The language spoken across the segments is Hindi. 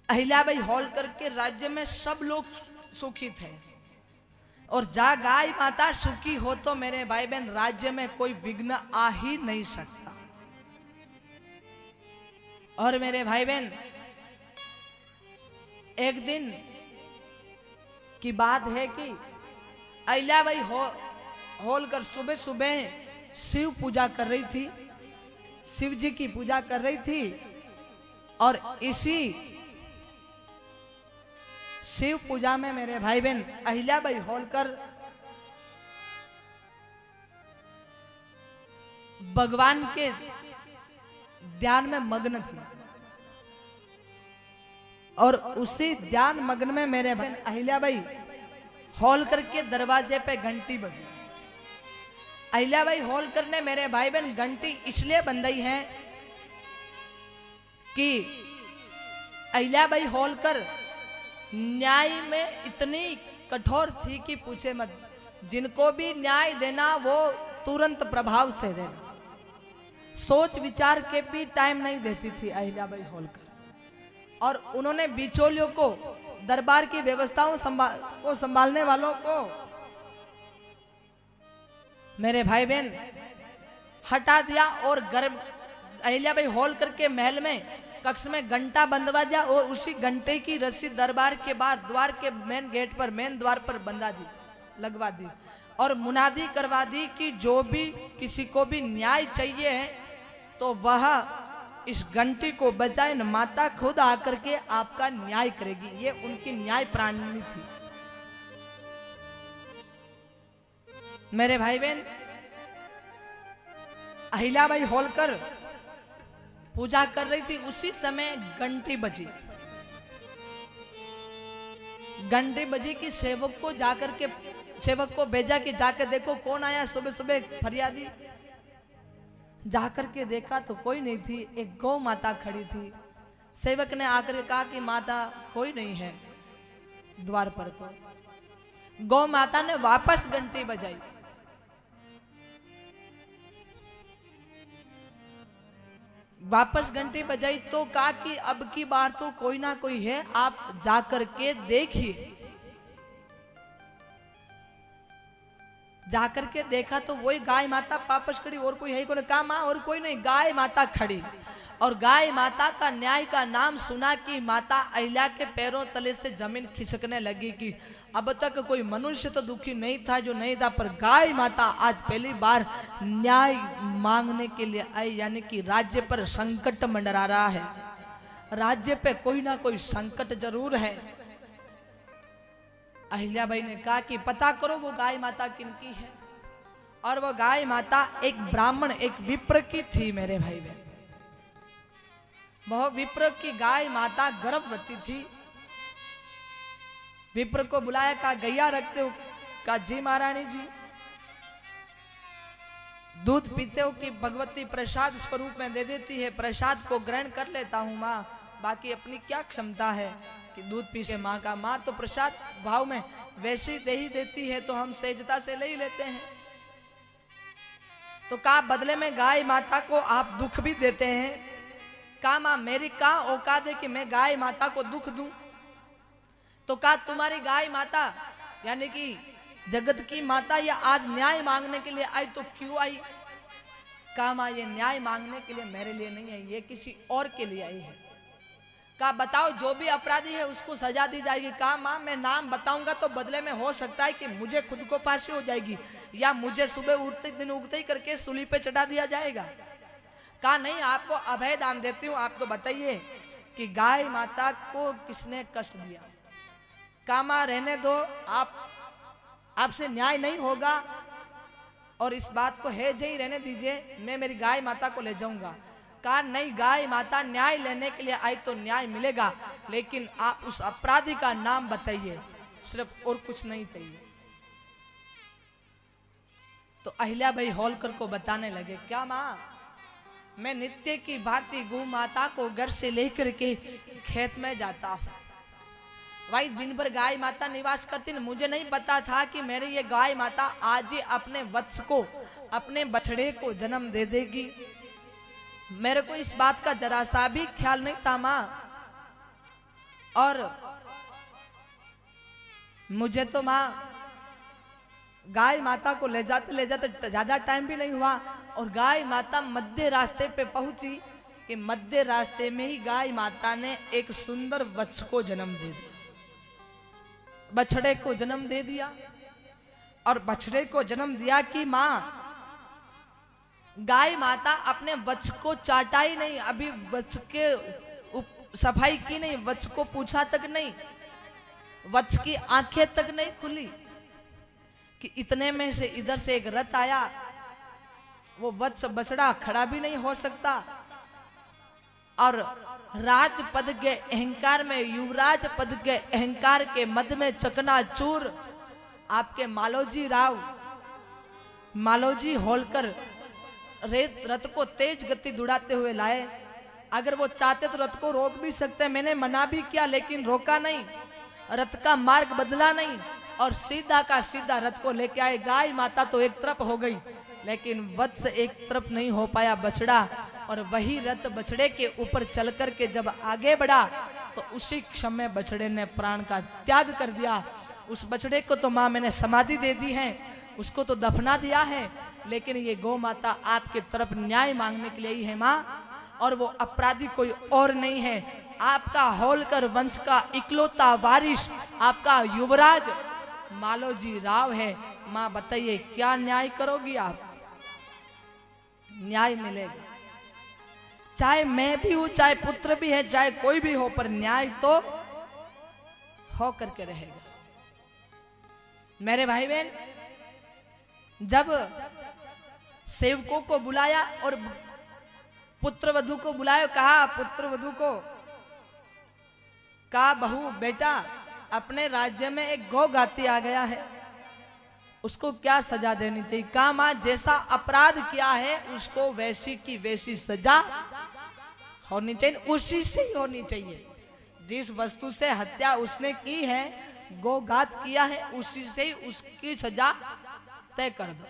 अहिल्याबाई होलकर के राज्य में सब लोग सुखी थे, और जा गाय माता सुखी हो तो मेरे भाई बहन राज्य में कोई विघ्न आ ही नहीं सकता। और मेरे भाई बहन एक दिन की बात है कि अहिल्याबाई होलकर सुबह सुबह शिव पूजा कर रही थी, शिव जी की पूजा कर रही थी, और इसी शिव पूजा में मेरे भाई बहन अहिल्याबाई होलकर भगवान के ध्यान में मग्न थी। और उसी ध्यान मग्न में मेरे बहन अहिल्याबाई होलकर के दरवाजे पे घंटी बजी। अहिल्याबाई होलकर ने मेरे भाई बहन घंटी इसलिए बंधाई है कि अहिल्याबाई होलकर न्याय में इतनी कठोर थी कि पूछे मत। जिनको भी न्याय देना वो तुरंत प्रभाव से देना, सोच विचार के भी टाइम नहीं देती थी अहिल्याबाई होलकर। और उन्होंने बिचौलियों को, दरबार की व्यवस्थाओं को संभालने वालों को मेरे भाई बहन हटा दिया, और गर्भ अहिल्याबाई होलकर के महल में कक्ष में घंटा बंधवा दिया, और उसी घंटे की रस्सी दरबार के बाहर द्वार के मेन गेट पर, मेन द्वार पर बंधा दी, लगवा दी, और मुनादी करवा दी कि जो भी किसी को भी न्याय चाहिए है तो वह इस घंटी को बजाए न, माता खुद आकर के आपका न्याय करेगी। ये उनकी न्याय प्रणाली थी। मेरे भाई बहन अहिल्याबाई होलकर पूजा कर रही थी, उसी समय घंटी बजी। घंटी बजी कि सेवक को जाकर के, सेवक को भेजा कि जाकर देखो कौन आया सुबह सुबह फरियादी। जाकर के देखा तो कोई नहीं थी, एक गौ माता खड़ी थी। सेवक ने आकर कहा कि माता कोई नहीं है द्वार पर। तो गौ माता ने वापस घंटी बजाई। वापस घंटी बजाई तो कहा कि अब की बार तो कोई ना कोई है, आप जाकर के देखिए। जाकर के देखा तो वही गाय माता वापस खड़ी, और कोई है को कहा मां और कोई नहीं, गाय माता खड़ी। और गाय माता का न्याय का नाम सुना कि माता अहिल्या के पैरों तले से जमीन खिसकने लगी कि अब तक कोई मनुष्य तो दुखी नहीं था जो नहीं था, पर गाय माता आज पहली बार न्याय मांगने के लिए आई। यानी कि राज्य पर संकट मंडरा रहा है, राज्य पे कोई ना कोई संकट जरूर है। अहिल्याबाई ने कहा कि पता करो वो गाय माता किनकी है। और वो गाय माता एक ब्राह्मण, एक विप्र की थी मेरे भाई बहन। वह विप्र की गाय माता गर्भवती थी। विप्र को बुलाया, कहा गैया रखते हो? कहा जी महारानी जी। दूध पीते हो कि भगवती प्रसाद स्वरूप में दे देती है? प्रसाद को ग्रहण कर लेता हूं माँ, बाकी अपनी क्या क्षमता है कि दूध पी से। माँ का माँ तो प्रसाद भाव में वैसी दे ही देती है, तो हम सहजता से ले ही लेते हैं। तो कहा बदले में गाय माता को आप दुख भी देते हैं? कहा माँ मेरी क्या औकात है कि मैं गाय माता को दुख दूं? तो कहा तुम्हारी गाय माता यानी कि जगत की माता ये आज न्याय मांगने के लिए आई तो क्यों आई? कहा माँ ये न्याय मांगने के लिए मेरे लिए नहीं आई, ये किसी और के लिए आई है। कहा बताओ जो भी अपराधी है उसको सजा दी जाएगी। कहा माँ मैं नाम बताऊंगा तो बदले में हो सकता है कि मुझे खुद को फांसी हो जाएगी, या मुझे सुबह उठते दिन उगते ही करके सूली पे चढ़ा दिया जाएगा। कहा नहीं आपको अभय दान देती हूँ, आप तो बताइए कि गाय माता को किसने कष्ट दिया? कहा माँ रहने दो, आपसे न्याय नहीं होगा और इस बात को है ही रहने दीजिए, मैं मेरी गाय माता को ले जाऊंगा। कहा नहीं गाय माता न्याय लेने के लिए आई तो न्याय मिलेगा, लेकिन आप उस अपराधी का नाम बताइए, सिर्फ और कुछ नहीं चाहिए। तो अहिल्याबाई होलकर को बताने लगे, क्या माँ मैं नित्य की भांति गौ माता को घर से लेकर के खेत में जाता हूँ, भाई दिन भर गाय माता निवास करती न, मुझे नहीं पता था कि मेरी ये गाय माता आज ही अपने वत्स को, अपने बछड़े को जन्म दे देगी। मेरे को इस बात का जरा सा भी ख्याल नहीं था माँ। और मुझे तो माँ गाय माता को ले जाते ज्यादा टाइम भी नहीं हुआ और गाय माता मध्य रास्ते पे पहुंची कि मध्य रास्ते में ही गाय माता ने एक सुंदर वत्स को जन्म दे दिया, बछड़े को जन्म दे दिया। और बछड़े को जन्म दिया कि माँ गाय माता अपने वत्स को चाटा ही नहीं, अभी वत्स के सफाई की नहीं, वत्स को पूछा तक नहीं, वत्स की आंखें तक नहीं खुली कि इतने में से इधर से एक रथ आया। वो वत्स बछड़ा खड़ा भी नहीं हो सकता और राजपद के अहंकार में, युवराज पद के अहंकार के मद में चकनाचूर आपके मालोजी होलकर रथ को तेज गति दौड़ाते हुए लाए। अगर वो चाहते तो रथ को रोक भी सकते, मैंने मना भी किया लेकिन रोका नहीं, रथ का मार्ग बदला नहीं और सीधा का सीधा रथ को लेके आए। गाय माता तो एक तरफ हो गई लेकिन वत्स एक तरफ नहीं हो पाया, बछड़ा। और वही रथ बछड़े के ऊपर चल कर के जब आगे बढ़ा तो उसी क्षण में बछड़े ने प्राण का त्याग कर दिया। उस बछड़े को तो माँ मैंने समाधि दे दी है, उसको तो दफना दिया है, लेकिन ये गौ माता आपके तरफ न्याय मांगने के लिए ही है माँ, और वो अपराधी कोई और नहीं है, आपका होलकर वंश का इकलौता वारिस, आपका युवराज मालोजी राव है। माँ बताइए क्या न्याय करोगी आप? न्याय मिलेगा, चाहे मैं भी हूं, चाहे पुत्र भी है, चाहे कोई भी हो, पर न्याय तो हो करके रहेगा। मेरे भाई बहन, जब सेवकों को बुलाया और पुत्र वधू को बुलाया, कहा पुत्र वधू को, कहा बहू बेटा अपने राज्य में एक गौ घाती आ गया है, उसको क्या सजा देनी चाहिए? कहा मां जैसा अपराध किया है उसको वैसी की वैसी सजा होनी चाहिए, उसी से ही होनी चाहिए। जिस वस्तु से हत्या उसने की है, गोघात किया है, उसी से ही उसकी सजा तय कर दो।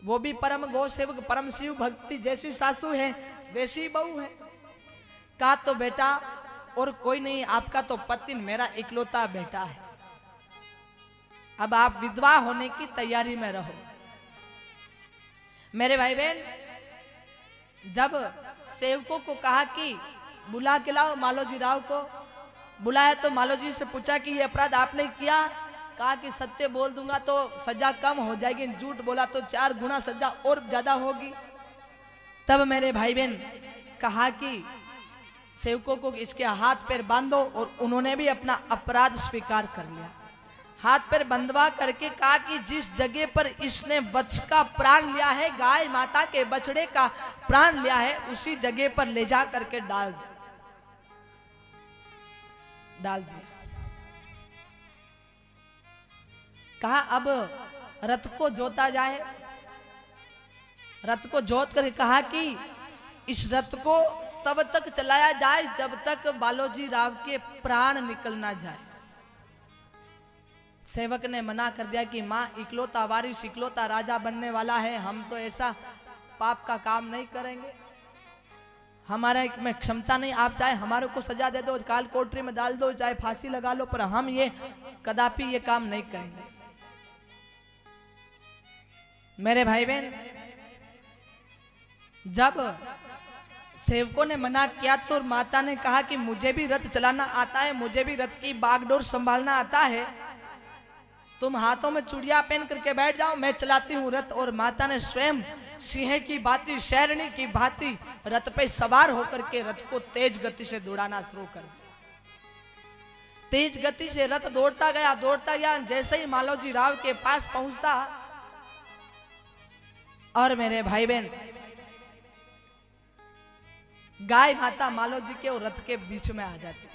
वो भी परम गौ सेवक, परम शिव भक्ति जैसी सासू है वैसी बहू है। कहा तो बेटा और कोई नहीं, आपका तो पति मेरा इकलौता बेटा है, अब आप विधवा होने की तैयारी में रहो। मेरे भाई बहन, जब सेवकों को कहा कि बुला के लाओ मालोजी राव को, बुलाया तो मालोजी से पूछा कि ये अपराध आपने किया? कहा कि सत्य बोल दूंगा तो सजा कम हो जाएगी, झूठ बोला तो 4 गुना सजा और ज्यादा होगी। तब मेरे भाई बहन कहा कि सेवकों को इसके हाथ पैर बांधो, और उन्होंने भी अपना अपराध स्वीकार कर लिया। हाथ पैर बंधवा करके कहा कि जिस जगह पर इसने वत्स का प्राण लिया है, गाय माता के बछड़े का प्राण लिया है, उसी जगह पर ले जा करके डाल दिया। कहा अब रथ को जोता जाए। रथ को जोत कर कहा कि इस रथ को तब तक चलाया जाए जब तक बालोजी राव के प्राण निकल ना जाए। सेवक ने मना कर दिया कि माँ इकलौता वारिस, इकलौता राजा बनने वाला है, हम तो ऐसा पाप का काम नहीं करेंगे, हमारे में क्षमता नहीं। आप चाहे हमारे को सजा दे दो, काल कोठरी में डाल दो, चाहे फांसी लगा लो, पर हम ये कदापि ये काम नहीं करेंगे। मेरे भाई बहन, जब सेवकों ने मना किया तो माता ने कहा कि मुझे भी रथ चलाना आता है, मुझे भी रथ की बागडोर संभालना आता है, तुम हाथों में चूड़ियां पहन करके बैठ जाओ, मैं चलाती हूँ रथ। और माता ने स्वयं सिंह की भांति, शेरनी की भांति रथ पे सवार होकर के रथ को तेज गति से दौड़ाना शुरू कर दिया। तेज गति से रथ दौड़ता गया। जैसे ही मालोजी राव के पास पहुंचता, और मेरे भाई बहन, गाय माता मालोजी के और रथ के बीच में आ जाती।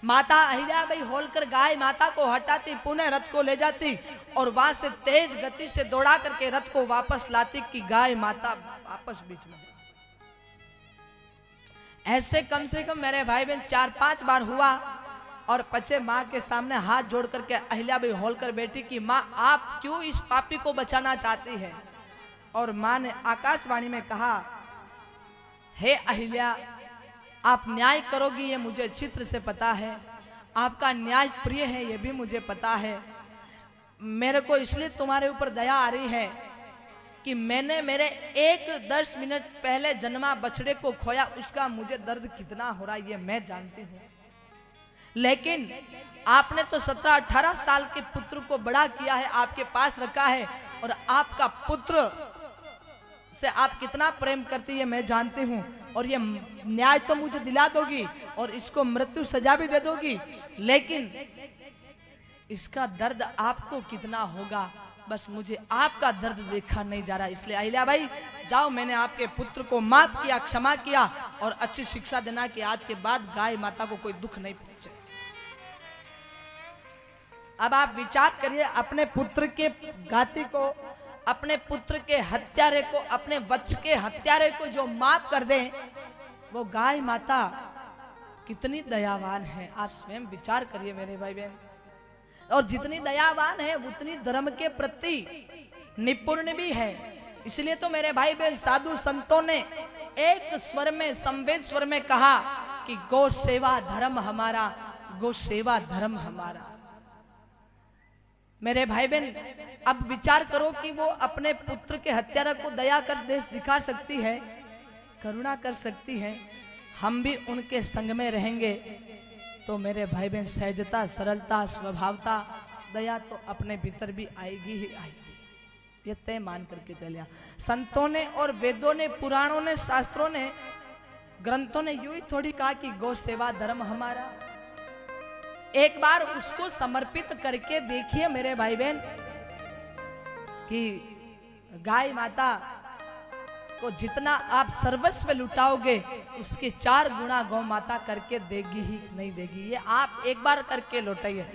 माता अहिल्याबाई होलकर गाय माता को हटाती, पुनः रथ को ले जाती और वहां से तेज गति से दौड़ा करके रथ को वापस लाती कि गाय माता वापस बीच में। ऐसे कम से कम मेरे भाई बहन 4-5 बार हुआ। और पचे माँ के सामने हाथ जोड़ करके अहिल्याबाई होलकर बैठी कि माँ आप क्यों इस पापी को बचाना चाहती है? और माँ ने आकाशवाणी में कहा, हे अहिल्या, आप न्याय करोगी ये मुझे चित्र से पता है, आपका न्याय प्रिय है ये भी मुझे पता है। मेरे को इसलिए तुम्हारे ऊपर दया आ रही है कि मैंने मेरे 1-10 मिनट पहले जन्मा बछड़े को खोया, उसका मुझे दर्द कितना हो रहा है ये मैं जानती हूँ। लेकिन आपने तो 17-18 साल के पुत्र को बड़ा किया है, आपके पास रखा है, और आपका पुत्र से आप कितना प्रेम करती है मैं जानती हूँ। और ये न्याय तो मुझे दिला दोगी और इसको मृत्यु सजा भी दे दोगी, लेकिन इसका दर्द आपको कितना होगा बस मुझे आपका दर्द देखा नहीं जा रहा। इसलिए अहिल्या भाई जाओ, मैंने आपके पुत्र को माफ किया, क्षमा किया और अच्छी शिक्षा देना कि आज के बाद गाय माता को कोई दुख नहीं पहुंचे। अब आप विचार करिए, अपने पुत्र के घाती को, अपने पुत्र के हत्यारे को, अपने वत्स के हत्यारे को जो माफ कर दे, वो गाय माता कितनी दयावान है। आप स्वयं विचार करिए मेरे भाई बहन। और जितनी दयावान है उतनी धर्म के प्रति निपुण भी है। इसलिए तो मेरे भाई बहन साधु संतों ने एक स्वर में, संवेद स्वर में कहा कि गौ सेवा धर्म हमारा, गौ सेवा धर्म हमारा। मेरे भाई बहन अब विचार करो कि वो अपने पुत्र के हत्यारा को दया कर देश दिखा सकती है, करुणा कर सकती है, हम भी उनके संग में रहेंगे तो मेरे भाई बहन सहजता, सरलता, स्वभावता, दया तो अपने भीतर भी आएगी ही आएगी। ये तय मान करके चलिए। संतों ने और वेदों ने, पुराणों ने, शास्त्रों ने, ग्रंथों ने यूं ही थोड़ी कहा कि गौ सेवा धर्म हमारा। एक बार उसको समर्पित करके देखिए मेरे भाई बहन कि गाय माता को जितना आप सर्वस्व लुटाओगे उसके 4 गुना गौ माता करके देगी ही नहीं देगी। ये आप एक बार करके लौटाइए।